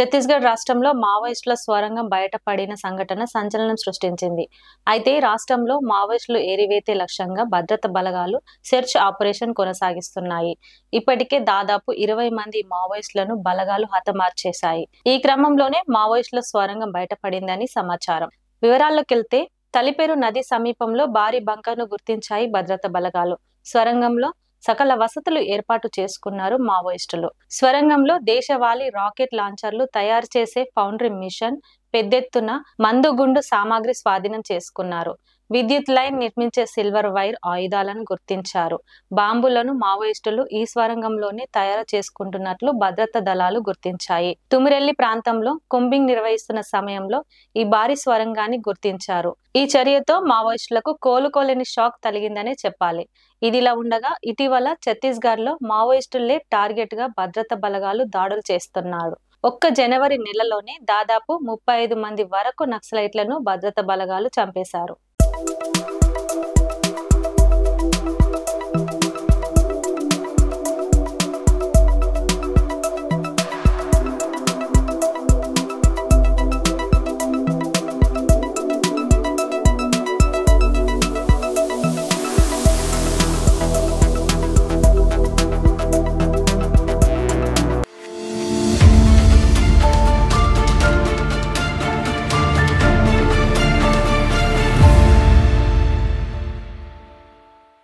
ఛత్తీస్గఢ్ రాష్ట్రంలో మావోయిస్టుల స్వరంగం బయటపడిన సంఘటన సంచలనం సృష్టించింది. అయితే రాష్ట్రంలో మావోయిస్టులు ఏరివేతే లక్ష్యంగా భద్రతా బలగాలు సెర్చ్ ఆపరేషన్ కొనసాగిస్తున్నాయి. ఇప్పటికే దాదాపు 20 మంది మావోయిస్టులను బలగాలు హతమార్చేశాయి. ఈ క్రమంలోనే మావోయిస్టుల స్వరంగం బయటపడిందని సమాచారం. వివరాల్లోకెళ్తే తలిపేరు నది సమీపంలో భారీ బంకర్ను గుర్తించాయి భద్రతా బలగాలు. స్వరంగంలో సకల వసతులు ఏర్పాటు చేసుకున్నారు మావోయిస్టులు. స్వరంగంలో దేశవాళీ రాకెట్ లాంచర్లు తయారు చేసే ఫౌండరీ మిషన్, పెద్దెత్తున మందుగుండు సామాగ్రి స్వాధీనం చేసుకున్నారు. విద్యుత్ లైన్ నిర్మించే సిల్వర్ వైర్ ఆయుధాలను గుర్తించారు. బాంబులను మావోయిస్టులు ఈ స్వరంగంలోనే తయారు చేసుకుంటున్నట్లు భద్రతా దళాలు గుర్తించాయి. తుమిరెల్లి ప్రాంతంలో కుంబింగ్ నిర్వహిస్తున్న సమయంలో ఈ భారీ స్వరంగాన్ని గుర్తించారు. ఈ చర్యతో మావోయిస్టులకు కోలుకోలేని షాక్ తగిలిందనే చెప్పాలి. ఇదిలా ఉండగా ఇటీవల ఛత్తీస్గఢ్ లో మావోయిస్టులే టార్గెట్ గా భద్రతా బలగాలు దాడులు చేస్తున్నారు. ఒక్క జనవరి నెలలోనే దాదాపు 35 మంది వరకు నక్సలైట్లను భద్రతా బలగాలు చంపేశారు.